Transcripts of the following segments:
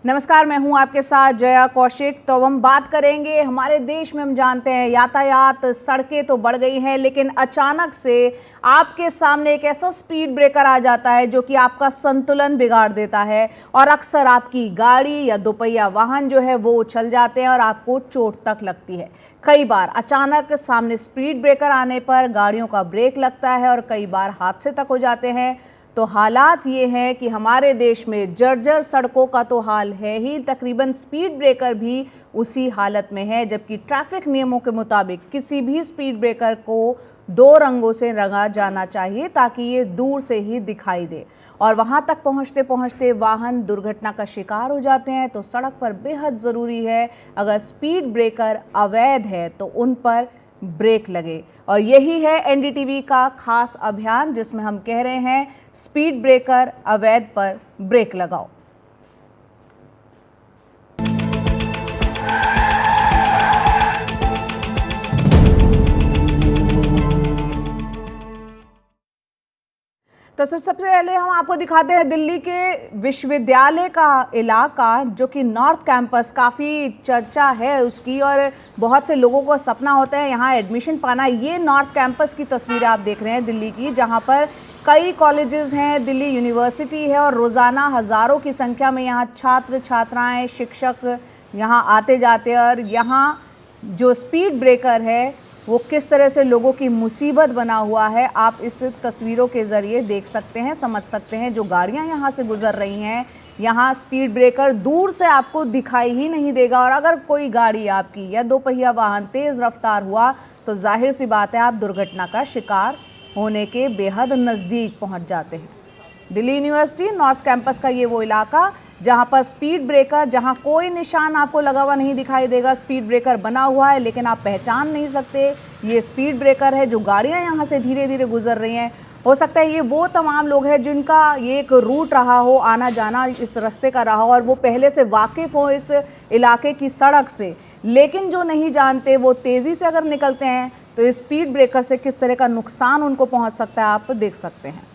नमस्कार, मैं हूं आपके साथ जया कौशिक। तो हम बात करेंगे हमारे देश में, हम जानते हैं यातायात, सड़कें तो बढ़ गई हैं, लेकिन अचानक से आपके सामने एक ऐसा स्पीड ब्रेकर आ जाता है जो कि आपका संतुलन बिगाड़ देता है और अक्सर आपकी गाड़ी या दोपहिया वाहन जो है वो उछल जाते हैं और आपको चोट तक लगती है। कई बार अचानक सामने स्पीड ब्रेकर आने पर गाड़ियों का ब्रेक लगता है और कई बार हादसे तक हो जाते हैं। तो हालात ये हैं कि हमारे देश में जर्जर सड़कों का तो हाल है ही, तकरीबन स्पीड ब्रेकर भी उसी हालत में है, जबकि ट्रैफिक नियमों के मुताबिक किसी भी स्पीड ब्रेकर को 2 रंगों से रंगा जाना चाहिए ताकि ये दूर से ही दिखाई दे। और वहाँ तक पहुँचते पहुँचते वाहन दुर्घटना का शिकार हो जाते हैं। तो सड़क पर बेहद ज़रूरी है, अगर स्पीड ब्रेकर अवैध है तो उन पर ब्रेक लगे। और यही है एनडीटीवी का खास अभियान, जिसमें हम कह रहे हैं स्पीड ब्रेकर अवैध पर ब्रेक लगाओ। तो सबसे पहले हम आपको दिखाते हैं दिल्ली के विश्वविद्यालय का इलाका, जो कि नॉर्थ कैंपस, काफ़ी चर्चा है उसकी और बहुत से लोगों को सपना होता है यहाँ एडमिशन पाना। ये नॉर्थ कैंपस की तस्वीरें आप देख रहे हैं दिल्ली की, जहाँ पर कई कॉलेजेस हैं, दिल्ली यूनिवर्सिटी है और रोज़ाना हज़ारों की संख्या में यहाँ छात्र छात्राएँ, शिक्षक यहाँ आते जाते हैं। और यहाँ जो स्पीड ब्रेकर है वो किस तरह से लोगों की मुसीबत बना हुआ है, आप इस तस्वीरों के ज़रिए देख सकते हैं, समझ सकते हैं। जो गाड़ियां यहाँ से गुजर रही हैं, यहाँ स्पीड ब्रेकर दूर से आपको दिखाई ही नहीं देगा और अगर कोई गाड़ी आपकी या दोपहिया वाहन तेज़ रफ्तार हुआ तो जाहिर सी बात है आप दुर्घटना का शिकार होने के बेहद नज़दीक पहुँच जाते हैं। दिल्ली यूनिवर्सिटी नॉर्थ कैंपस का ये वो इलाका जहाँ पर स्पीड ब्रेकर, जहाँ कोई निशान आपको लगा हुआ नहीं दिखाई देगा, स्पीड ब्रेकर बना हुआ है लेकिन आप पहचान नहीं सकते ये स्पीड ब्रेकर है। जो गाड़ियाँ यहाँ से धीरे धीरे गुजर रही हैं, हो सकता है ये वो तमाम लोग हैं जिनका ये एक रूट रहा हो, आना जाना इस रास्ते का रहा हो और वो पहले से वाकिफ़ हो इस इलाके की सड़क से, लेकिन जो नहीं जानते वो तेज़ी से अगर निकलते हैं तो इस स्पीड ब्रेकर से किस तरह का नुकसान उनको पहुँच सकता है, आप देख सकते हैं।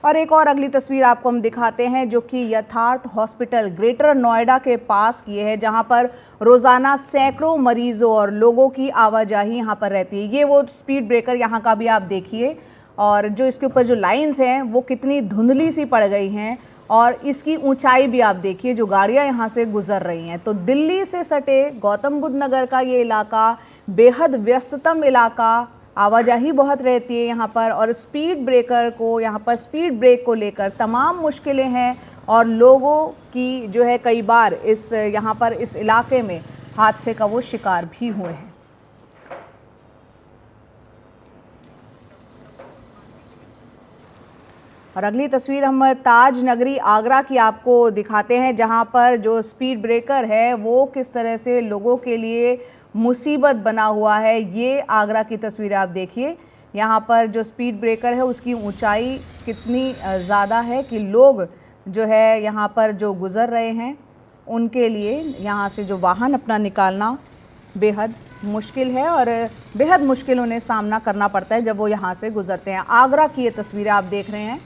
और एक और अगली तस्वीर आपको हम दिखाते हैं जो कि यथार्थ हॉस्पिटल ग्रेटर नोएडा के पास की है, जहां पर रोज़ाना सैकड़ों मरीजों और लोगों की आवाजाही यहां पर रहती है। ये वो स्पीड ब्रेकर यहाँ का भी आप देखिए और जो इसके ऊपर जो लाइंस हैं वो कितनी धुंधली सी पड़ गई हैं और इसकी ऊंचाई भी आप देखिए जो गाड़ियाँ यहाँ से गुजर रही हैं। तो दिल्ली से सटे गौतम बुद्ध नगर का ये इलाका बेहद व्यस्ततम इलाका, आवाजाही बहुत रहती है यहाँ पर और स्पीड ब्रेकर को, यहाँ पर स्पीड ब्रेक को लेकर तमाम मुश्किलें हैं और लोगों की जो है कई बार इस यहाँ पर इस इलाके में हादसे का वो शिकार भी हुए हैं। और अगली तस्वीर हम ताज नगरी आगरा की आपको दिखाते हैं, जहाँ पर जो स्पीड ब्रेकर है वो किस तरह से लोगों के लिए मुसीबत बना हुआ है। ये आगरा की तस्वीर आप देखिए, यहाँ पर जो स्पीड ब्रेकर है उसकी ऊंचाई कितनी ज़्यादा है कि लोग जो है यहाँ पर जो गुज़र रहे हैं उनके लिए यहाँ से जो वाहन अपना निकालना बेहद मुश्किल है और बेहद मुश्किल उन्हें सामना करना पड़ता है जब वो यहाँ से गुज़रते हैं। आगरा की ये तस्वीरें आप देख रहे हैं।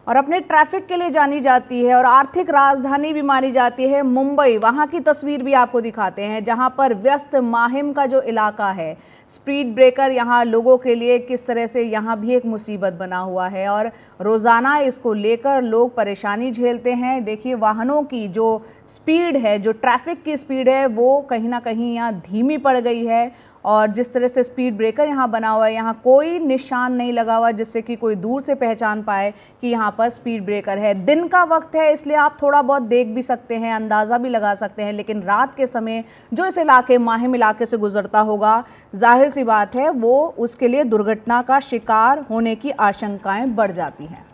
और अपने ट्रैफिक के लिए जानी जाती है और आर्थिक राजधानी भी मानी जाती है मुंबई, वहाँ की तस्वीर भी आपको दिखाते हैं, जहाँ पर व्यस्त माहिम का जो इलाका है, स्पीड ब्रेकर यहाँ लोगों के लिए किस तरह से यहाँ भी एक मुसीबत बना हुआ है और रोज़ाना इसको लेकर लोग परेशानी झेलते हैं। देखिए वाहनों की जो स्पीड है, जो ट्रैफिक की स्पीड है वो कहीं ना कहीं यहाँ धीमी पड़ गई है और जिस तरह से स्पीड ब्रेकर यहाँ बना हुआ है, यहाँ कोई निशान नहीं लगा हुआ जिससे कि कोई दूर से पहचान पाए कि यहाँ पर स्पीड ब्रेकर है। दिन का वक्त है इसलिए आप थोड़ा बहुत देख भी सकते हैं, अंदाज़ा भी लगा सकते हैं, लेकिन रात के समय जो इस इलाके माहिम इलाके से गुजरता होगा, जाहिर सी बात है वो उसके लिए दुर्घटना का शिकार होने की आशंकाएं बढ़ जाती हैं।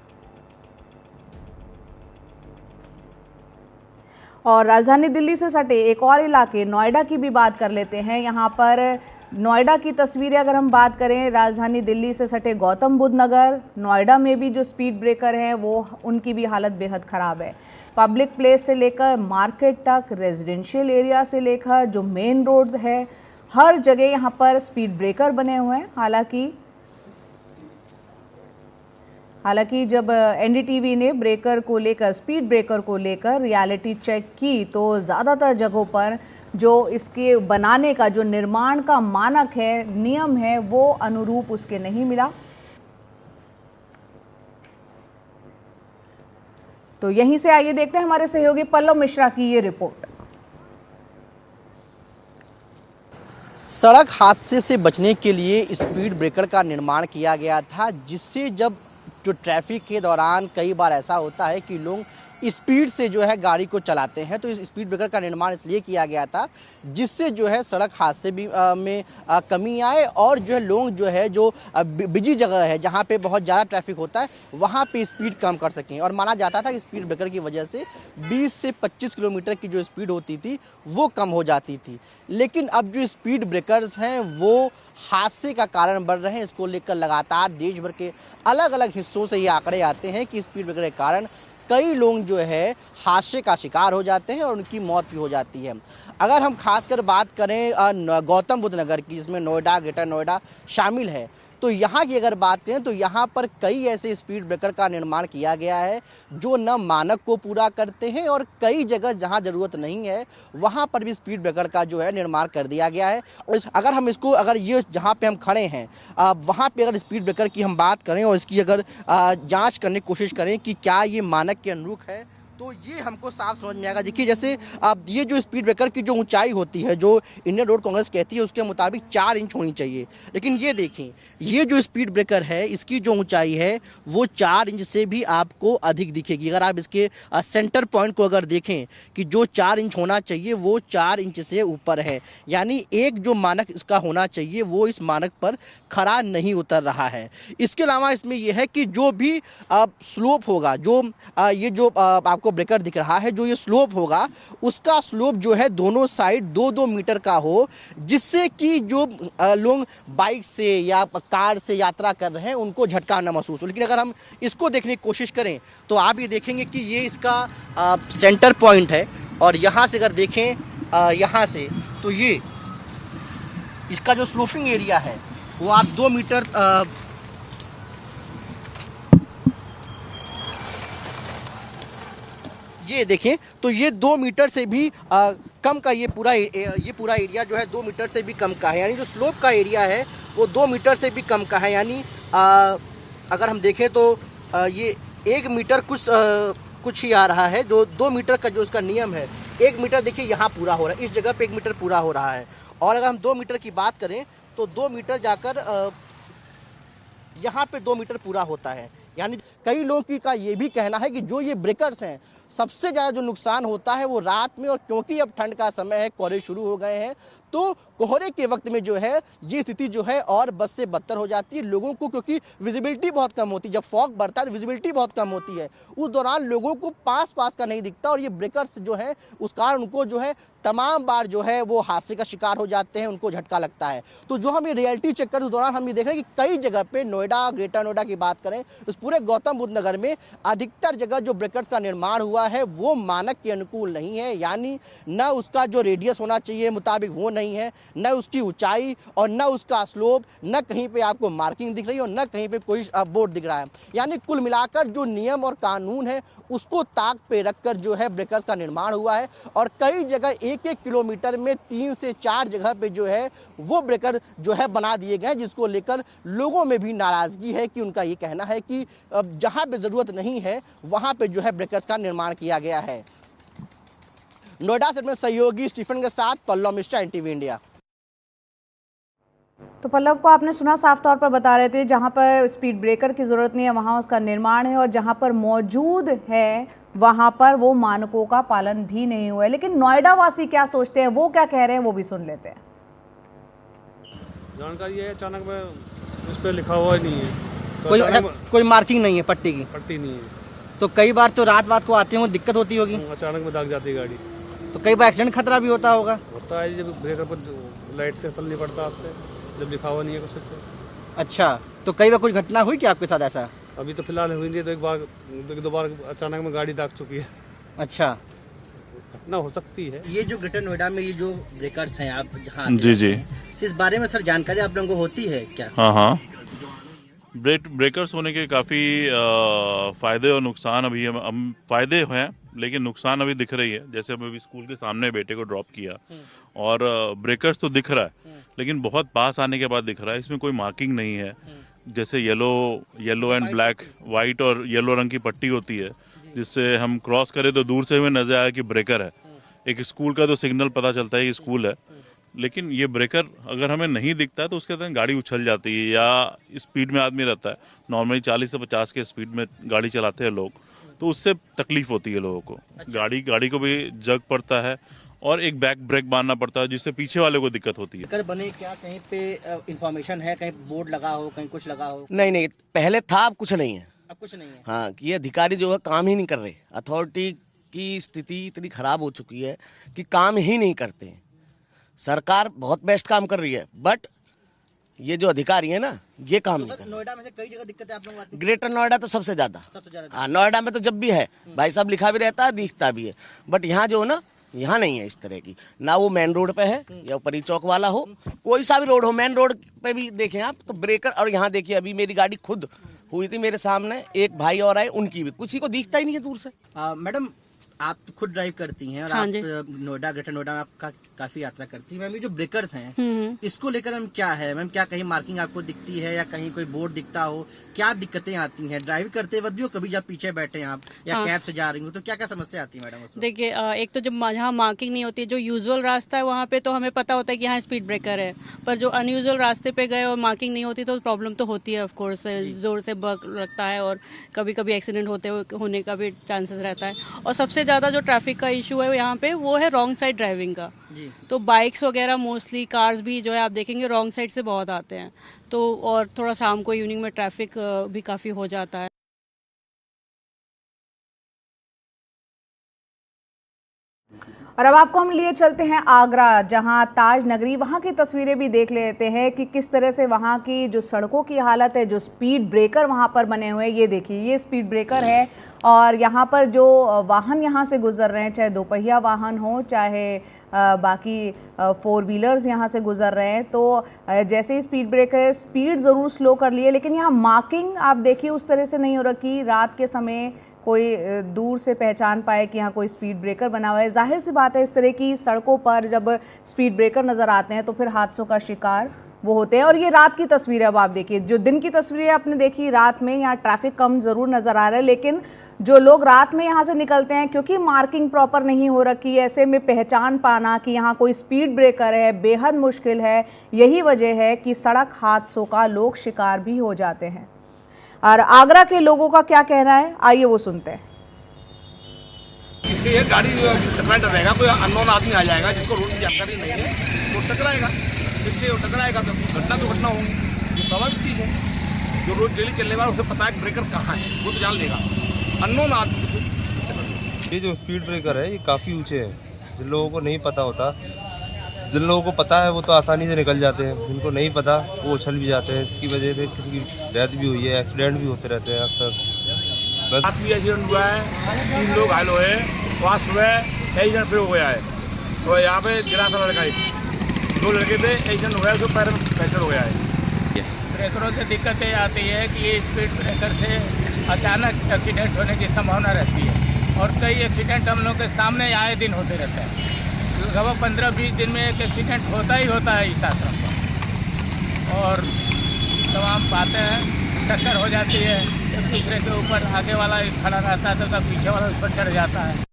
और राजधानी दिल्ली से सटे एक और इलाके नोएडा की भी बात कर लेते हैं। यहाँ पर नोएडा की तस्वीरें अगर हम बात करें, राजधानी दिल्ली से सटे गौतम बुद्ध नगर, नोएडा में भी जो स्पीड ब्रेकर हैं वो उनकी भी हालत बेहद ख़राब है। पब्लिक प्लेस से लेकर मार्केट तक, रेजिडेंशियल एरिया से लेकर जो मेन रोड है, हर जगह यहाँ पर स्पीड ब्रेकर बने हुए हैं। हालांकि जब एनडीटीवी ने स्पीड ब्रेकर को लेकर रियलिटी चेक की तो ज़्यादातर जगहों पर जो इसके बनाने का जो निर्माण का मानक है, नियम है, वो अनुरूप उसके नहीं मिला। तो यहीं से आइए देखते हैं हमारे सहयोगी पल्लव मिश्रा की ये रिपोर्ट। सड़क हादसे से बचने के लिए स्पीड ब्रेकर का निर्माण किया गया था, जिससे जब जो ट्रैफिक के दौरान कई बार ऐसा होता है कि लोग स्पीड से जो है गाड़ी को चलाते हैं, तो इस स्पीड ब्रेकर का निर्माण इसलिए किया गया था जिससे जो है सड़क हादसे में कमी आए और जो है लोग जो बिजी जगह है जहां पे बहुत ज़्यादा ट्रैफिक होता है वहां पे स्पीड कम कर सकें। और माना जाता था कि स्पीड ब्रेकर की वजह से 20 से 25 किलोमीटर की जो स्पीड होती थी वो कम हो जाती थी। लेकिन अब जो स्पीड ब्रेकर्स हैं वो हादसे का कारण बन रहे हैं। इसको लेकर लगातार देश भर के अलग अलग हिस्सों से ये आंकड़े आते हैं कि स्पीड ब्रेकर के कारण कई लोग जो है हादसे का शिकार हो जाते हैं और उनकी मौत भी हो जाती है। अगर हम खासकर बात करें गौतम बुद्ध नगर की, इसमें नोएडा, ग्रेटर नोएडा शामिल है, तो यहाँ की अगर बात करें तो यहाँ पर कई ऐसे स्पीड ब्रेकर का निर्माण किया गया है जो न मानक को पूरा करते हैं और कई जगह जहाँ ज़रूरत नहीं है वहाँ पर भी स्पीड ब्रेकर का जो है निर्माण कर दिया गया है। और अगर ये जहाँ पे हम खड़े हैं वहाँ पे अगर स्पीड ब्रेकर की हम बात करें और इसकी अगर जाँच करने की कोशिश करें कि क्या ये मानक के अनुरूप है, तो ये हमको साफ समझ में आएगा। देखिए, जैसे अब ये जो स्पीड ब्रेकर की जो ऊंचाई होती है, जो इंडियन रोड कांग्रेस कहती है उसके मुताबिक 4 इंच होनी चाहिए, लेकिन ये देखें, ये जो स्पीड ब्रेकर है इसकी जो ऊंचाई है वो 4 इंच से भी आपको अधिक दिखेगी। अगर आप इसके सेंटर पॉइंट को अगर देखें कि जो 4 इंच होना चाहिए वो 4 इंच से ऊपर है, यानी एक जो मानक इसका होना चाहिए वो इस मानक पर खरा नहीं उतर रहा है। इसके अलावा इसमें यह है कि जो भी स्लोप होगा, जो ये जो आपको ब्रेकर दिख रहा है, जो ये स्लोप होगा उसका स्लोप जो है दोनों साइड 2-2 मीटर का हो, जिससे कि जो लोग बाइक से या कार से यात्रा कर रहे हैं उनको झटका न महसूस हो। लेकिन अगर हम इसको देखने की कोशिश करें तो आप ये देखेंगे कि ये इसका सेंटर पॉइंट है और यहाँ से अगर देखें यहाँ से तो ये इसका जो स्लोपिंग एरिया है वो आप 2 मीटर ये देखें तो ये 2 मीटर से भी कम का ये पूरा एरिया जो है 2 मीटर से भी कम का है, यानी जो स्लोप का एरिया है वो 2 मीटर से भी कम का है। यानी अगर हम देखें तो ये 1 मीटर कुछ ही आ रहा है, जो 2 मीटर का जो इसका नियम है 1 मीटर देखिए यहाँ पूरा हो रहा है, इस जगह पे 1 मीटर पूरा हो रहा है। और अगर हम 2 मीटर की बात करें तो 2 मीटर जाकर यहाँ पे 2 मीटर पूरा होता है। यानी कई लोगों का ये भी कहना है कि जो ये ब्रेकर्स हैं सबसे ज़्यादा जो नुकसान होता है वो रात में, और क्योंकि अब ठंड का समय है, कोहरे शुरू हो गए हैं, तो कोहरे के वक्त में जो है ये स्थिति जो है और बद से बदतर हो जाती है लोगों को, क्योंकि विजिबिलिटी बहुत कम होती है। जब फॉग बढ़ता है तो विजिबिलिटी बहुत कम होती है, उस दौरान लोगों को पास का नहीं दिखता और ये ब्रेकर्स जो है उस कारण उनको जो है तमाम बार जो है वो हादसे का शिकार हो जाते हैं, उनको झटका लगता है। तो जो हम ये रियलिटी चेक कर उस दौरान हम ये देख रहे हैं कि कई जगह पे नोएडा, ग्रेटर नोएडा की बात करें, उस पूरे गौतम बुद्ध नगर में अधिकतर जगह जो ब्रेकर्स का निर्माण हुआ है वो मानक के अनुकूल नहीं है। यानी न उसका जो रेडियस होना चाहिए मुताबिक वो नहीं है, न उसकी ऊंचाई और न उसका स्लोप, न कहीं पे आपको मार्किंग दिख रही है और न कहीं पे कोई बोर्ड दिख रहा है। यानी कुल मिलाकर जो नियम और कानून है उसको ताक पे रखकर जो है ब्रेकर्स का निर्माण हुआ है और कई जगह 1-1 किलोमीटर में 3 से 4 जगह पे जो है वो ब्रेकर जो है बना दिए गए, जिसको लेकर लोगों में भी नाराजगी है कि उनका ये कहना है कि जहां पे जरूरत नहीं है वहां पे जो है ब्रेकर्स का निर्माण किया गया है। नोएडा से में सहयोगी स्टीफन के साथ पल्लव मिश्रा, एनटीवी इंडिया। तो पल्लव को आपने सुना, साफ तौर पर बता रहे थे जहां पर स्पीड ब्रेकर की जरूरत नहीं है वहां उसका निर्माण है और जहां पर मौजूद है वहां पर वो मानकों का पालन भी नहीं हुआ है। लेकिन नोएडा वासी क्या सोचते हैं, वो क्या कह रहे हैं, वो भी सुन लेते हैं। जानकारी है, अचानक में उस पर लिखा हुआ ही नहीं है, तो कोई मार्किंग नहीं है, पट्टी नहीं है, तो कई बार तो रात को आते होंगे, दिक्कत होती होगी, अचानक में दाग जाती है गाड़ी, तो कई बार एक्सीडेंट खतरा भी होता है जब ब्रेकर पर लाइट से चलनी पड़ता है, उससे जब लिखा हुआ नहीं है कुछ तो। अच्छा, तो कई बार कुछ घटना हुई क्या आपके साथ ऐसा? अभी तो फिलहाल हुई नहीं, तो एक बार 2 बार अचानक में गाड़ी दाग चुकी है। अच्छा, घटना हो सकती है। ये जो ग्रेटर नोएडा में ये जो ब्रेकर्स हैं, आप जहाँ जी जी, इस बारे में सर जानकारी आप लोगों को होती है क्या? हाँ हाँ, ब्रेकर्स होने के काफ़ी फ़ायदे और नुकसान अभी हम फ़ायदे हैं, लेकिन नुकसान अभी दिख रही है। जैसे हम अभी स्कूल के सामने बेटे को ड्रॉप किया और ब्रेकर्स तो दिख रहा है, लेकिन बहुत पास आने के बाद दिख रहा है, इसमें कोई मार्किंग नहीं है। जैसे येलो एंड ब्लैक, वाइट और येलो रंग की पट्टी होती है, जिससे हम क्रॉस करें तो दूर से हमें नजर आया कि ब्रेकर है। एक स्कूल का तो सिग्नल पता चलता है कि स्कूल है, लेकिन ये ब्रेकर अगर हमें नहीं दिखता है तो उसके अंदर गाड़ी उछल जाती है या स्पीड में आदमी रहता है, नॉर्मली 40 से 50 के स्पीड में गाड़ी चलाते हैं लोग, तो उससे तकलीफ होती है लोगों को। गाड़ी को भी जग पड़ता है और एक बैक ब्रेक मारना पड़ता है, जिससे पीछे वाले को दिक्कत होती है। ब्रेकर बने क्या कहीं पे इंफॉर्मेशन है, कहीं बोर्ड लगा हो, कहीं कुछ लगा हो? नहीं नहीं, पहले था, अब कुछ नहीं है। अब कुछ नहीं है। हाँ, कि ये अधिकारी जो है काम ही नहीं कर रहे। अथॉरिटी की स्थिति इतनी खराब हो चुकी है कि काम ही नहीं करते हैं। सरकार बहुत बेस्ट काम कर रही है, बट ये जो अधिकारी है ना, ये काम नहीं कर रहे। नोएडा में से कई जगह दिक्कतें आप लोगों को आती हैं? ग्रेटर नोएडा तो सबसे ज्यादा। सबसे ज्यादा हाँ, नोएडा में तो जब भी है भाई साहब लिखा भी रहता है, दिखता भी है, बट यहाँ जो है ना, यहाँ नहीं है इस तरह की। ना वो मेन रोड पे है या परी चौक वाला हो, कोई सा भी रोड हो, मेन रोड पे भी देखें आप तो ब्रेकर। और यहाँ देखिए, अभी मेरी गाड़ी खुद हुई थी मेरे सामने, एक भाई और आए, उनकी भी किसी को दिखता ही नहीं है दूर से। मैडम, आप खुद ड्राइव करती हैं और हाँ आप जी। नोएडा, ग्रेटर नोएडा में आप काफी यात्रा करती हैं। मैम, ये जो ब्रेकर्स हैं, इसको लेकर हम क्या है मैम, क्या कहीं मार्किंग आपको दिखती है या कहीं कोई बोर्ड दिखता हो? क्या दिक्कतें आती हैं ड्राइव करते वक्त भी, और कभी जब पीछे बैठे हैं आप या हाँ। कैब से जा रही हो, तो क्या क्या समस्या आती है मैडम उसमें? देखिए, एक तो जब जहाँ मार्किंग नहीं होती है, जो यूजुअल रास्ता है वहाँ पे तो हमें पता होता है कि यहाँ स्पीड ब्रेकर है, पर जो अनयूजुअल रास्ते पे गए और मार्किंग नहीं होती तो प्रॉब्लम तो होती है। ऑफ कोर्स जोर से बग लगता है और कभी कभी एक्सीडेंट होने का भी चांसेस रहता है। और सबसे ज़्यादा जो ट्रैफिक का इशू है यहाँ पे, वो है रॉन्ग साइड ड्राइविंग का। जी। तो बाइक्स वगैरह, मोस्टली कार्स भी जो है आप देखेंगे रॉन्ग साइड से बहुत आते हैं, तो और थोड़ा शाम को इवनिंग में ट्रैफिक भी काफ़ी हो जाता है। और अब आपको हम लिए चलते हैं आगरा, जहां ताज नगरी, वहां की तस्वीरें भी देख लेते हैं कि किस तरह से वहां की जो सड़कों की हालत है, जो स्पीड ब्रेकर वहां पर बने हुए हैं। ये देखिए, ये स्पीड ब्रेकर है और यहाँ पर जो वाहन यहाँ से गुजर रहे हैं, चाहे दोपहिया वाहन हो, चाहे बाकी 4 व्हीलर्स यहाँ से गुजर रहे हैं, तो जैसे ही स्पीड ब्रेकर है, स्पीड ज़रूर स्लो कर लिए, लेकिन यहाँ मार्किंग आप देखिए उस तरह से नहीं हो रखी। रात के समय कोई दूर से पहचान पाए कि यहाँ कोई स्पीड ब्रेकर बना हुआ है। जाहिर सी बात है, इस तरह की सड़कों पर जब स्पीड ब्रेकर नज़र आते हैं तो फिर हादसों का शिकार वो होते हैं। और ये रात की तस्वीर है, अब आप देखिए, जो दिन की तस्वीरें आपने देखी, रात में यहाँ ट्रैफिक कम ज़रूर नज़र आ रहा है, लेकिन जो लोग रात में यहाँ से निकलते हैं, क्योंकि मार्किंग प्रॉपर नहीं हो रखी, ऐसे में पहचान पाना कि यहाँ कोई स्पीड ब्रेकर है बेहद मुश्किल है। यही वजह है कि सड़क हादसों का लोग शिकार भी हो जाते हैं। और आगरा के लोगों का क्या कहना है, आइए वो सुनते हैं। इससे ये गाड़ी डिपेंड रहेगा, कोई अननोन आदमी आ जाएगा जिसको रोड की जानकारी नहीं है, वो टकराएगा। इससे वो टकराएगा तो घटना होंगी, ये स्वाभाविक चीज़ है। जो रोड डेली चलने वाला उसे पता है कि ब्रेकर कहाँ है, वो तो जान लेगा। अननोन आदमी को समस्या बढ़ेगी। ये जो स्पीड ब्रेकर है, ये काफ़ी ऊंचे हैं। जिन लोगों को नहीं पता होता, जिन लोगों को पता है वो तो आसानी से निकल जाते हैं, जिनको नहीं पता वो उछल भी जाते हैं। इसकी वजह से किसी की डेथ भी हुई है, एक्सीडेंट भी होते रहते हैं अक्सर। रात भी एक्सीडेंट हुआ है, 3 लोग घायल हुए हैं, वहाँ सुबह कई जन फिर हो गया है। तो यहाँ पे गिरा था लड़का, 2 लड़के थे, एक्सीडेंट हो गया, उसको पैर में फ्रैक्चर हो गया है। ब्रेकरों से दिक्कतें आती है कि ये स्पीड ब्रेकर से अचानक एक्सीडेंट होने की संभावना रहती है, और कई एक्सीडेंट हम लोग के सामने आए दिन होते रहते हैं। लगभग 15-20 दिन में एक एक्सीडेंट होता ही होता है इस आश्रम पर, और तमाम बातें हैं, टक्कर हो जाती है, एक दूसरे के ऊपर आगे वाला खड़ा रहता है तो पीछे वाला उस पर चढ़ जाता है।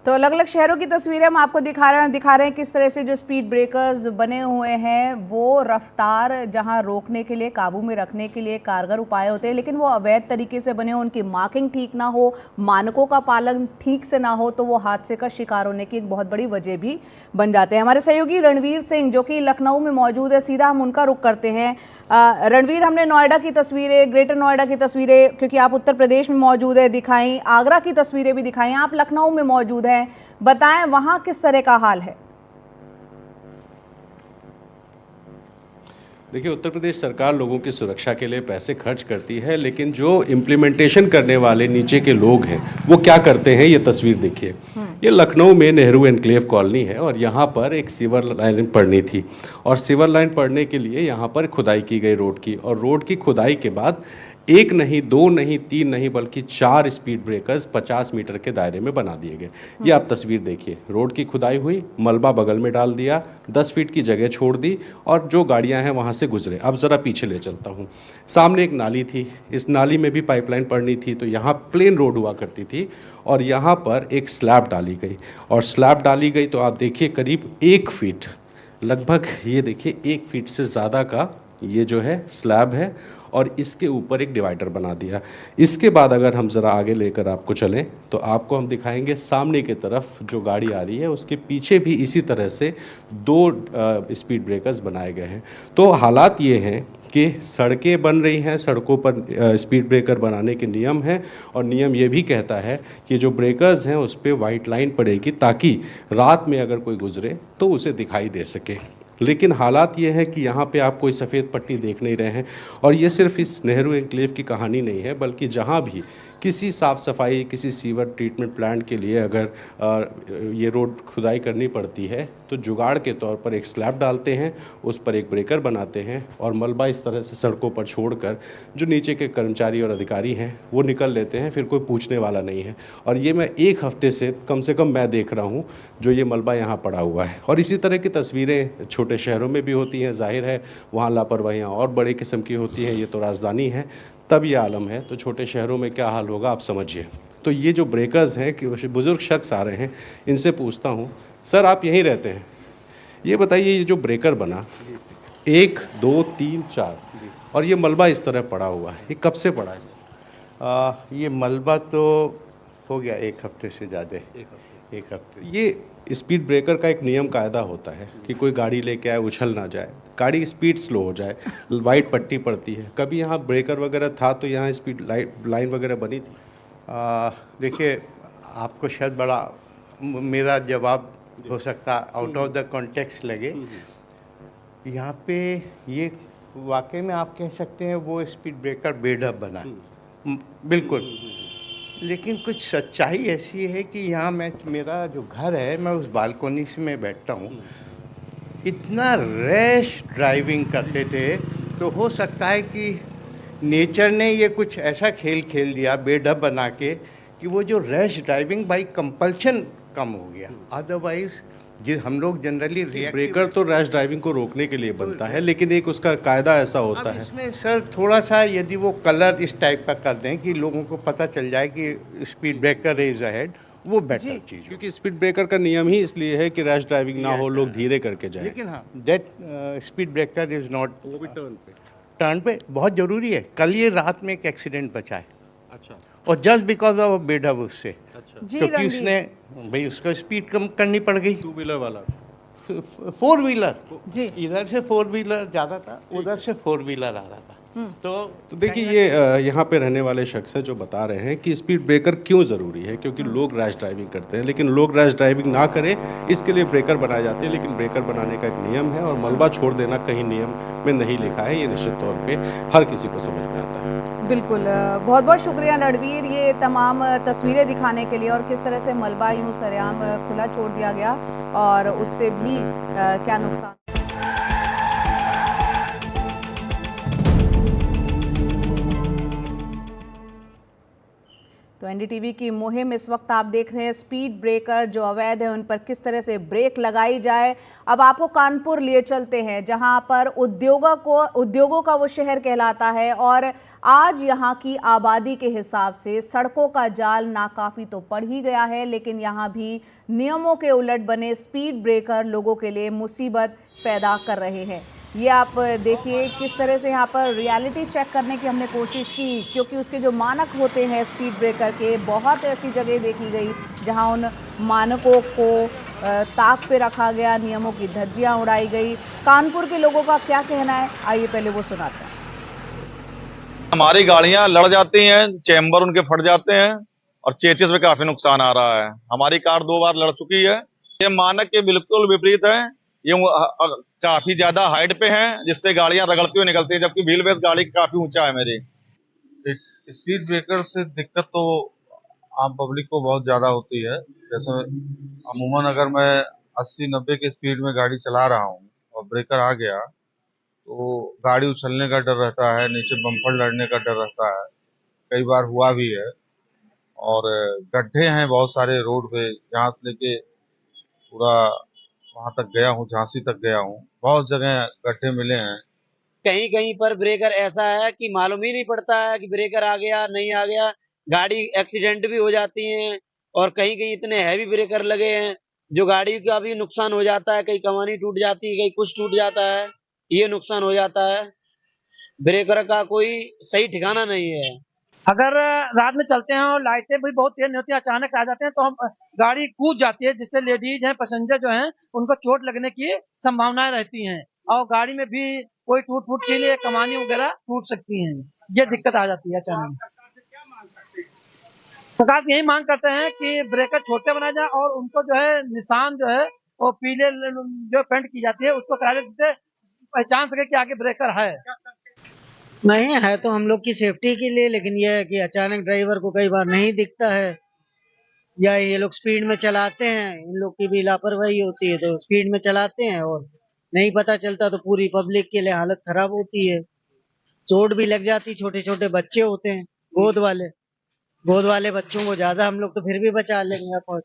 तो अलग अलग शहरों की तस्वीरें हम आपको दिखा रहे हैं किस तरह से जो स्पीड ब्रेकर्स बने हुए हैं, वो रफ्तार जहां रोकने के लिए, काबू में रखने के लिए कारगर उपाय होते हैं, लेकिन वो अवैध तरीके से बने हो, उनकी मार्किंग ठीक ना हो, मानकों का पालन ठीक से ना हो, तो वो हादसे का शिकार होने की एक बहुत बड़ी वजह भी बन जाते हैं। हमारे सहयोगी रणवीर सिंह जो कि लखनऊ में मौजूद है, सीधा हम उनका रुख करते हैं। रणवीर, हमने नोएडा की तस्वीरें, ग्रेटर नोएडा की तस्वीरें, क्योंकि आप उत्तर प्रदेश में मौजूद है, दिखाई, आगरा की तस्वीरें भी दिखाई, आप लखनऊ में मौजूद हैं, बताएं वहां किस तरह का हाल है। देखिए, उत्तर प्रदेश सरकार लोगों की सुरक्षा के लिए पैसे खर्च करती है, लेकिन जो इम्प्लीमेंटेशन करने वाले नीचे के लोग हैं वो क्या करते हैं, ये तस्वीर देखिए। ये लखनऊ में नेहरू एनक्लेव कॉलोनी है और यहाँ पर एक सीवर लाइन पड़नी थी और सीवर लाइन पड़ने के लिए यहाँ पर खुदाई की गई रोड की, और रोड की खुदाई के बाद एक नहीं, दो नहीं, तीन नहीं, बल्कि 4 स्पीड ब्रेकर्स 50 मीटर के दायरे में बना दिए गए। ये आप तस्वीर देखिए, रोड की खुदाई हुई, मलबा बगल में डाल दिया, 10 फीट की जगह छोड़ दी और जो गाड़ियां हैं वहां से गुजरे। अब ज़रा पीछे ले चलता हूं। सामने एक नाली थी, इस नाली में भी पाइपलाइन पड़नी थी, तो यहाँ प्लेन रोड हुआ करती थी और यहाँ पर एक स्लैब डाली गई, और स्लैब डाली गई तो आप देखिए करीब 1 फीट, लगभग ये देखिए 1 फीट से ज़्यादा का ये जो है स्लैब है, और इसके ऊपर एक डिवाइडर बना दिया। इसके बाद अगर हम ज़रा आगे लेकर आपको चलें तो आपको हम दिखाएंगे सामने की तरफ जो गाड़ी आ रही है उसके पीछे भी इसी तरह से 2 स्पीड ब्रेकर्स बनाए गए हैं। तो हालात ये हैं कि सड़कें बन रही हैं, सड़कों पर स्पीड ब्रेकर बनाने के नियम हैं, और नियम ये भी कहता है कि जो ब्रेकर्स हैं उस पर वाइट लाइन पड़ेगी ताकि रात में अगर कोई गुजरे तो उसे दिखाई दे सके। लेकिन हालात ये है कि यहाँ पे आप कोई सफ़ेद पट्टी देख नहीं रहे हैं, और ये सिर्फ इस नेहरू एनक्लेव की कहानी नहीं है, बल्कि जहाँ भी किसी साफ़ सफाई, किसी सीवर ट्रीटमेंट प्लांट के लिए अगर ये रोड खुदाई करनी पड़ती है तो जुगाड़ के तौर पर एक स्लैब डालते हैं, उस पर एक ब्रेकर बनाते हैं और मलबा इस तरह से सड़कों पर छोड़कर जो नीचे के कर्मचारी और अधिकारी हैं वो निकल लेते हैं, फिर कोई पूछने वाला नहीं है। और ये मैं 1 हफ्ते से कम मैं देख रहा हूँ जो ये मलबा यहाँ पड़ा हुआ है, और इसी तरह की तस्वीरें छोटे शहरों में भी होती हैं। जाहिर है वहाँ लापरवाहियाँ और बड़े किस्म की होती हैं, ये तो राजधानी है तब ये आलम है, तो छोटे शहरों में क्या हाल होगा आप समझिए। तो ये जो ब्रेकर्स हैं कि बुज़ुर्ग शख्स आ रहे हैं, इनसे पूछता हूँ, सर आप यहीं रहते हैं, ये बताइए ये जो ब्रेकर बना 1 2 3 4 और ये मलबा इस तरह पड़ा हुआ है, ये कब से पड़ा है? ये मलबा तो हो गया 1 हफ्ते से ज़्यादा। 1 हफ्ते। ये स्पीड ब्रेकर का एक नियम कायदा होता है कि कोई गाड़ी लेके आए उछल ना जाए, गाड़ी स्पीड स्लो हो जाए, वाइट पट्टी पड़ती है। कभी यहाँ ब्रेकर वगैरह था तो यहाँ स्पीड लाइन वगैरह बनी थी? देखिए, आपको शायद बड़ा मेरा जवाब हो सकता आउट ऑफ द कॉन्टेक्स्ट लगे। यहाँ पे ये वाकई में आप कह सकते हैं वो स्पीड ब्रेकर बेढब बना, बिल्कुल। लेकिन कुछ सच्चाई ऐसी है कि यहाँ मेरा जो घर है, मैं उस बालकोनी से मैं बैठता हूँ, इतना रैश ड्राइविंग करते थे, तो हो सकता है कि नेचर ने ये कुछ ऐसा खेल खेल दिया बेढब बना के कि वो जो रैश ड्राइविंग बाई कंपल्शन कम हो गया। अदरवाइज हम लोग जनरली ब्रेकर तो रैश ड्राइविंग को रोकने के लिए बनता है, लेकिन एक उसका कायदा ऐसा होता है। इसमें सर थोड़ा सा यदि वो कलर इस टाइप का कर दें कि लोगों को पता चल जाए कि स्पीड ब्रेकर इज अहेड, वो बेटर चीज़। क्योंकि स्पीड ब्रेकर का नियम ही इसलिए है कि रैश ड्राइविंग ना हो, लोग धीरे करके जाएं। लेकिन हाँ, that speed breaker is not, वो भी टर्न पे बहुत ज़रूरी है। कल ये रात में एक एक्सीडेंट बचा है। अच्छा। और जस्ट बिकॉज ऑफ बेढब उससे। अच्छा। क्योंकि उसने भाई उसको स्पीड कम करनी पड़ गई। 2 व्हीलर वाला, 4 व्हीलर जी, इधर से 4 व्हीलर जा रहा था, उधर से 4 व्हीलर आ रहा था। तो देखिए ये यहाँ पे रहने वाले शख्स हैं जो बता रहे हैं कि स्पीड ब्रेकर क्यों ज़रूरी है, क्योंकि लोग रैश ड्राइविंग करते हैं, लेकिन लोग रैश ड्राइविंग ना करें इसके लिए ब्रेकर बनाए जाते हैं। लेकिन ब्रेकर बनाने का एक नियम है और मलबा छोड़ देना कहीं नियम में नहीं लिखा है, ये निश्चित तौर पे हर किसी को समझ में आता है। बिल्कुल, बहुत बहुत शुक्रिया रणवीर, ये तमाम तस्वीरें दिखाने के लिए, और किस तरह से मलबा यूँ सरेआम खुला छोड़ दिया गया और उससे भी क्या नुकसान। तो एनडीटीवी की मुहिम इस वक्त आप देख रहे हैं, स्पीड ब्रेकर जो अवैध है उन पर किस तरह से ब्रेक लगाई जाए। अब आपको कानपुर लिए चलते हैं जहां पर उद्योगों का वो शहर कहलाता है, और आज यहां की आबादी के हिसाब से सड़कों का जाल नाकाफी तो पड़ ही गया है, लेकिन यहां भी नियमों के उलट बने स्पीड ब्रेकर लोगों के लिए मुसीबत पैदा कर रहे हैं। ये आप देखिए किस तरह से यहाँ पर रियलिटी चेक करने की हमने कोशिश की, क्योंकि उसके जो मानक होते हैं स्पीड ब्रेकर के, बहुत ऐसी जगह देखी गई जहाँ उन मानकों को ताक पे रखा गया, नियमों की धज्जियाँ उड़ाई गई। कानपुर के लोगों का क्या कहना है, आइए पहले वो सुनाते हैं। हमारी गाड़ियां लड़ जाती हैं, चैम्बर उनके फट जाते हैं और चेचिस में काफी नुकसान आ रहा है। हमारी कार 2 बार लड़ चुकी है। ये मानक के बिल्कुल विपरीत है। ये काफी ज्यादा हाइट पे हैं, जिससे गाड़ियां रगड़ती हुई निकलती हैं, जबकि व्हील बेस गाड़ी काफी ऊंचा है मेरी। स्पीड ब्रेकर से दिक्कत तो आम पब्लिक को बहुत ज्यादा होती है। जैसे अमूमन अगर मैं 80-90 की स्पीड में गाड़ी चला रहा हूँ और ब्रेकर आ गया तो गाड़ी उछलने का डर रहता है, नीचे बम्पर लड़ने का डर रहता है। कई बार हुआ भी है। और गड्ढे हैं बहुत सारे रोड पे, जहाँ से लेके पूरा वहां तक गया हूँ, झांसी तक गया हूँ, बहुत जगह गड्ढे मिले हैं। कहीं कहीं पर ब्रेकर ऐसा है कि मालूम ही नहीं पड़ता है कि ब्रेकर आ गया नहीं आ गया, गाड़ी एक्सीडेंट भी हो जाती है। और कहीं कहीं इतने हैवी ब्रेकर लगे हैं जो गाड़ी का भी नुकसान हो जाता है, कहीं कमानी टूट जाती है, कहीं कुछ टूट जाता है, ये नुकसान हो जाता है। ब्रेकर का कोई सही ठिकाना नहीं है। अगर रात में चलते हैं और लाइटें भी बहुत तेज नहीं होती, अचानक आ जाते हैं तो हम गाड़ी कूद जाती है, जिससे लेडीज हैं, पैसेंजर जो हैं, उनको चोट लगने की संभावनाएं रहती हैं और गाड़ी में भी कोई टूट फूट के लिए कमानी वगैरह टूट सकती हैं। ये दिक्कत आ जाती है अचानक। सरकार से यही मांग करते हैं कि ब्रेकर छोटे बनाए जाए और उनको जो है निशान जो है वो पीले जो पेंट की जाती है उसको करा जाए, जिससे पहचान सके कि आगे ब्रेकर है। नहीं है तो हम लोग की सेफ्टी के लिए, लेकिन यह है कि अचानक ड्राइवर को कई बार नहीं दिखता है या ये लोग स्पीड में चलाते हैं, इन लोग की भी लापरवाही होती है तो स्पीड में चलाते हैं और नहीं पता चलता तो पूरी पब्लिक के लिए हालत खराब होती है, चोट भी लग जाती। छोटे छोटे बच्चे होते हैं, गोद वाले बच्चों को ज्यादा, हम लोग तो फिर भी बचा लेंगे आप।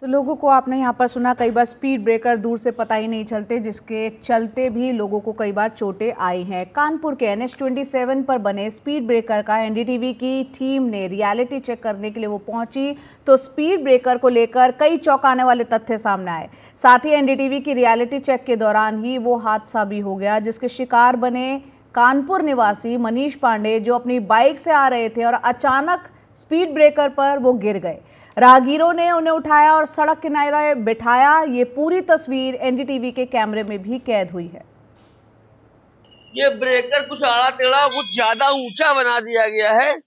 तो लोगों को आपने यहाँ पर सुना, कई बार स्पीड ब्रेकर दूर से पता ही नहीं चलते, जिसके चलते भी लोगों को कई बार चोटें आई हैं। कानपुर के NH27 पर बने स्पीड ब्रेकर का NDTV की टीम ने रियलिटी चेक करने के लिए वो पहुंची तो स्पीड ब्रेकर को लेकर कई चौंकाने वाले तथ्य सामने आए। साथ ही NDTV की रियलिटी चेक के दौरान ही वो हादसा भी हो गया जिसके शिकार बने कानपुर निवासी मनीष पांडे, जो अपनी बाइक से आ रहे थे और अचानक स्पीड ब्रेकर पर वो गिर गए। राहगीरों ने उन्हें उठाया और सड़क किनारे बिठाया। ये पूरी तस्वीर NDTV के कैमरे में भी कैद हुई है। ये ब्रेकर कुछ आड़ा टेढ़ा कुछ ज्यादा ऊंचा बना दिया गया है,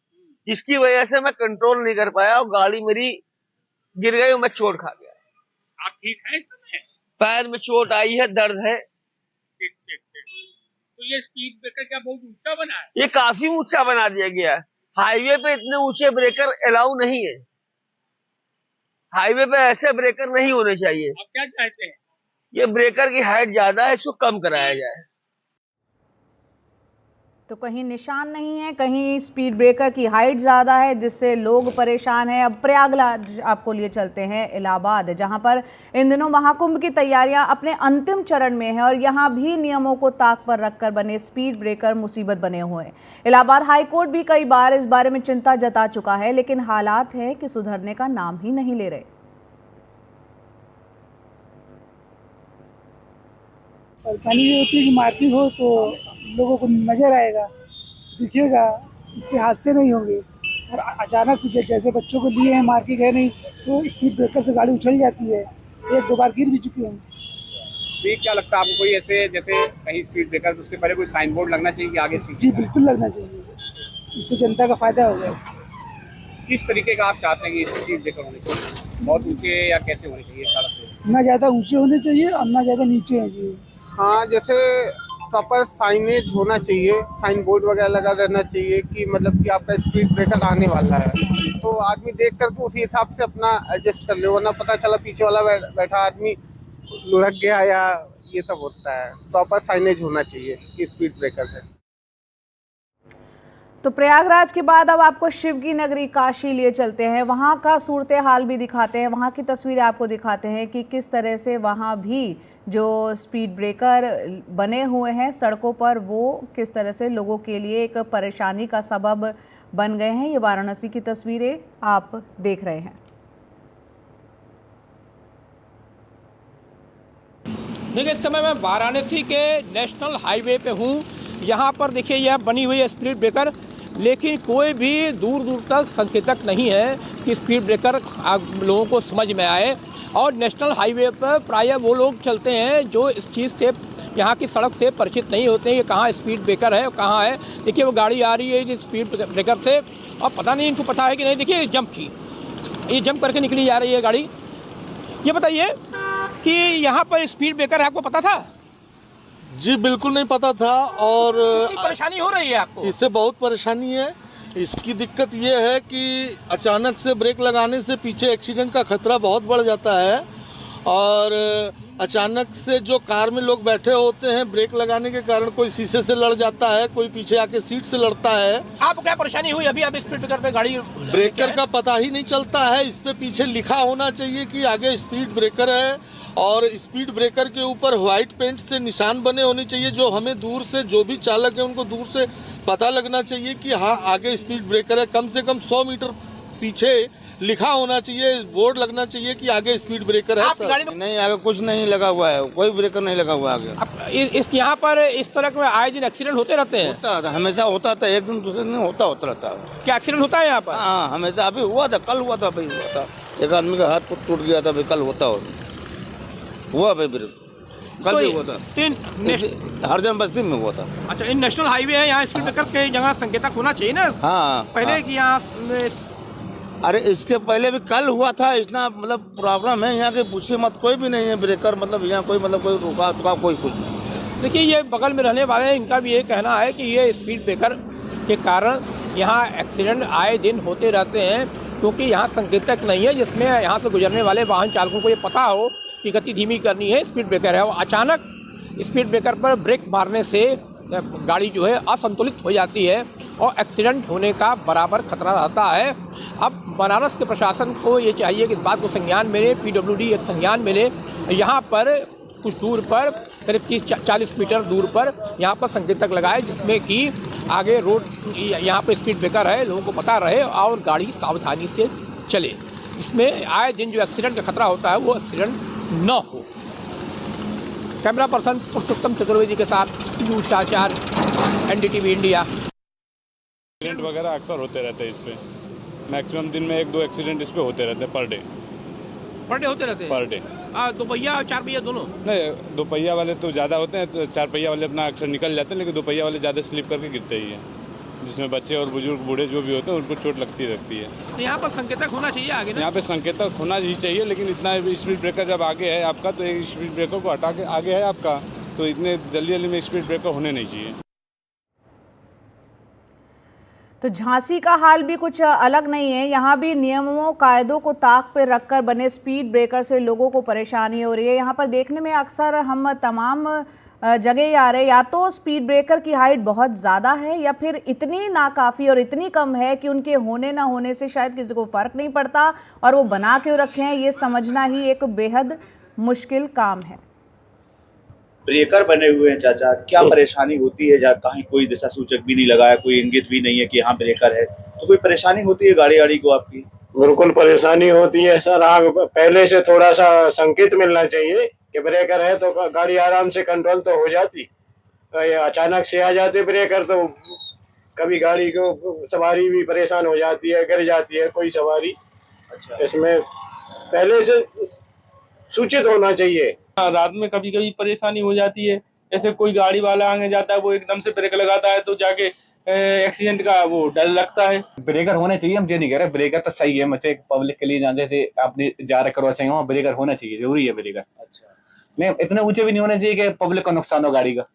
जिसकी वजह से मैं कंट्रोल नहीं कर पाया और गाड़ी मेरी गिर गई और मैं चोट खा गया। आप ठीक है? पैर में चोट आई है, दर्द है। तो ये स्पीड ब्रेकर क्या बहुत ऊंचा बना है? ये काफी ऊंचा बना दिया गया है। हाईवे पे इतने ऊंचे ब्रेकर अलाउ नहीं है, हाईवे पे ऐसे ब्रेकर नहीं होने चाहिए। आप क्या चाहते हैं? ये ब्रेकर की हाइट ज्यादा है, इसको कम कराया जाए। तो कहीं निशान नहीं है, कहीं स्पीड ब्रेकर की हाइट ज़्यादा है, जिससे लोग परेशान हैं। अब प्रयागराज आपको लिए चलते हैं, इलाहाबाद, जहां पर इन दिनों महाकुंभ की तैयारियां अपने अंतिम चरण में है और यहां भी नियमों को ताक पर रखकर बने स्पीड ब्रेकर मुसीबत बने हुए हैं। इलाहाबाद हाईकोर्ट भी कई बार इस बारे में चिंता जता चुका है, लेकिन हालात है कि सुधरने का नाम ही नहीं ले रहे। परेशानी ये होती है कि मार्किंग हो तो लोगों को नजर आएगा, दिखेगा, इससे हादसे नहीं होंगे। और अचानक से जैसे बच्चों को लिए हैं, मार्किंग है नहीं, तो स्पीड ब्रेकर से गाड़ी उछल जाती है। 1-2 बार गिर भी चुके हैं। तो क्या लगता है आपको, कोई ऐसे जैसे कहीं स्पीड ब्रेकर, उसके पहले कोई साइन बोर्ड लगना चाहिए कि आगे स्पीड? जी बिल्कुल लगना चाहिए, इससे जनता का फायदा होगा। किस तरीके का आप चाहते हैं कि स्पीड ब्रेकर होने चाहिए? बहुत ऊंचे या कैसे होने चाहिए सड़क पे? ना ज़्यादा ऊंचे होने चाहिए और ना ज़्यादा नीचे होने चाहिए। हाँ, जैसे प्रॉपर साइनेज होना चाहिए, साइन बोर्ड वगैरह लगा रहना चाहिए कि मतलब कि आपका स्पीड ब्रेकर आने वाला है, तो आदमी देख कर उसी हिसाब से अपना एडजस्ट कर ले, वरना पता चला पीछे वाला बैठा आदमी लुढ़क गया या ये सब होता है। प्रॉपर साइनेज होना चाहिए कि स्पीड ब्रेकर है। तो प्रयागराज के बाद अब आपको शिव की नगरी काशी लिए चलते हैं, वहाँ का सूरत हाल भी दिखाते हैं, वहाँ की तस्वीरें आपको दिखाते हैं कि किस तरह से वहाँ भी जो स्पीड ब्रेकर बने हुए हैं सड़कों पर, वो किस तरह से लोगों के लिए एक परेशानी का सबब बन गए हैं। ये वाराणसी की तस्वीरें आप देख रहे हैं। देखिए, इस समय मैं वाराणसी के नेशनल हाईवे पे हूँ। यहाँ पर देखिए यह बनी हुई है स्पीड ब्रेकर, लेकिन कोई भी दूर दूर तक संकेतक नहीं है कि स्पीड ब्रेकर लोगों को समझ में आए। और नेशनल हाईवे पर प्रायः वो लोग चलते हैं जो इस चीज़ से, यहाँ की सड़क से परिचित नहीं होते हैं, ये कहाँ स्पीड ब्रेकर है और कहाँ है। देखिए वो गाड़ी आ रही है इस स्पीड ब्रेकर से और पता नहीं इनको पता है कि नहीं। देखिए जंप की, ये जंप करके निकली जा रही है गाड़ी ये बताइए कि यहाँ पर स्पीड ब्रेकर है, आपको पता था? जी बिल्कुल नहीं पता था और कितनी परेशानी हो रही है आपको? इससे बहुत परेशानी है। इसकी दिक्कत ये है कि अचानक से ब्रेक लगाने से पीछे एक्सीडेंट का खतरा बहुत बढ़ जाता है और अचानक से जो कार में लोग बैठे होते हैं ब्रेक लगाने के कारण कोई शीशे से लड़ जाता है, कोई पीछे आके सीट से लड़ता है। आपको क्या परेशानी हुई अभी? आप स्पीड ब्रेकर पे गाड़ी ब्रेकर का पता ही नहीं चलता है। इस पे पीछे लिखा होना चाहिए कि आगे स्पीड ब्रेकर है और स्पीड ब्रेकर के ऊपर व्हाइट पेंट से निशान बने होने चाहिए, जो हमें दूर से, जो भी चालक है उनको दूर से पता लगना चाहिए कि हाँ आगे स्पीड ब्रेकर है। कम से कम 100 मीटर पीछे लिखा होना चाहिए, बोर्ड लगना चाहिए कि आगे स्पीड ब्रेकर है। आपकी गाड़ी में नहीं, आगे कुछ नहीं लगा हुआ है, कोई ब्रेकर नहीं लगा हुआ आगे। इस यहाँ पर इस तरह के आए दिन एक्सीडेंट होते रहते हैं? होता हमेशा होता था, एक दिन दूसरे दिन होता रहता है। क्या एक्सीडेंट होता है यहाँ पर? हाँ हमेशा, अभी हुआ था, कल हुआ था, अभी हुआ था, एक आदमी का हाथ टूट गया था, अभी कल हुआ भाई, कल भी हुआ था, हरजन बस्ती में हुआ था। अच्छा, इन नेशनल हाईवे है, यहाँ स्पीड ब्रेकर के जगह संकेतक होना चाहिए ना? हाँ पहले कि यहाँ अरे इसके पहले भी कल हुआ था। इतना मतलब प्रॉब्लम है यहाँ के, पूछिए मत, कोई भी नहीं है ब्रेकर, मतलब यहाँ कोई मतलब कोई रुका टुका कोई कुछ नहीं। देखिए, ये बगल में रहने वाले हैं, इनका भी ये कहना है कि ये स्पीड ब्रेकर के कारण यहाँ एक्सीडेंट आए दिन होते रहते हैं, क्योंकि यहाँ संकेतक नहीं है जिसमें यहाँ से गुजरने वाले वाहन चालकों को ये पता हो कि गति धीमी करनी है, स्पीड ब्रेकर है। और अचानक स्पीड ब्रेकर पर ब्रेक मारने से गाड़ी जो है असंतुलित हो जाती है और एक्सीडेंट होने का बराबर खतरा रहता है। अब बनारस के प्रशासन को ये चाहिए कि इस बात को संज्ञान में ले, PWD एक संज्ञान में ले, यहाँ पर कुछ दूर पर करीब 30-40 मीटर दूर पर यहाँ पर संकेतक लगाए, जिसमें कि आगे रोड, यहाँ पर स्पीड ब्रेकर है, लोगों को पता रहे और गाड़ी सावधानी से चले, इसमें आए दिन जो एक्सीडेंट का खतरा होता है वो एक्सीडेंट न हो। कैमरा पर्सन पुरुषोत्तम चतुर्वेदी के साथ न्यूज़ समाचार NDTV इंडिया। एक्सीडेंट वगैरह अक्सर होते रहते हैं इस पे, मैक्सिमम दिन में 1-2 एक्सीडेंट इस पे होते रहते हैं पर डे होते रहते हैं पर डे। 2 पहिया और 4 पहिया दोनों? नहीं, 2 पहिया वाले तो ज़्यादा होते हैं, तो 4 पहिया वाले अपना अक्सर निकल जाते हैं, लेकिन 2 पहिया वाले ज़्यादा स्लिप करके गिरते ही हैं, जिसमें बच्चे और बुजुर्ग बूढ़े जो भी होते हैं उनको चोट लगती रहती है। तो यहाँ पर संकेतक होना चाहिए आगे ना? यहाँ पे संकेतक होना ही चाहिए, लेकिन इतना स्पीड ब्रेकर जब आगे है आपका, तो एक स्पीड ब्रेकर को हटा के आगे है आपका, तो इतने जल्दी में स्पीड ब्रेकर होने नहीं चाहिए। तो झांसी का हाल भी कुछ अलग नहीं है। यहाँ भी नियमों कायदों को ताक पे रखकर बने स्पीड ब्रेकर से लोगों को परेशानी हो रही है। यहाँ पर देखने में अक्सर हम तमाम जगह आ रहे हैं, या तो स्पीड ब्रेकर की हाइट बहुत ज़्यादा है या फिर इतनी नाकाफ़ी और इतनी कम है कि उनके होने ना होने से शायद किसी को फ़र्क नहीं पड़ता, और वो बना क्यों रखे हैं ये समझना ही एक बेहद मुश्किल काम है। ब्रेकर बने हुए हैं चाचा, क्या परेशानी होती है? जहाँ कहीं कोई दिशा सूचक भी नहीं लगा है, कोई इंगित भी नहीं है कि यहाँ ब्रेकर है, तो कोई परेशानी होती है गाड़ी को आपकी? बिल्कुल परेशानी होती है सर। आप पहले से थोड़ा सा संकेत मिलना चाहिए कि ब्रेकर है, तो गाड़ी आराम से कंट्रोल तो हो जाती। तो ये अचानक से आ जाते ब्रेकर, तो कभी गाड़ी को सवारी भी परेशान हो जाती है, गिर जाती है कोई सवारी। अच्छा, इसमें पहले से सूचित होना चाहिए। रात में कभी कभी परेशानी हो जाती है, जैसे कोई गाड़ी वाला आगे जाता है, वो एकदम से ब्रेक लगाता है, तो जाके एक्सीडेंट का वो डर लगता है। ब्रेकर होने चाहिए, हम ये नहीं कह रहे, ब्रेकर तो सही है, मुझे पब्लिक के लिए जहाँ जैसे आपने जा रहे क्रॉस वहाँ ब्रेकर होना चाहिए, जरूरी है ब्रेकर। अच्छा, नहीं इतने ऊंचे भी नहीं होने चाहिए कि पब्लिक को नुकसान हो गाड़ी का।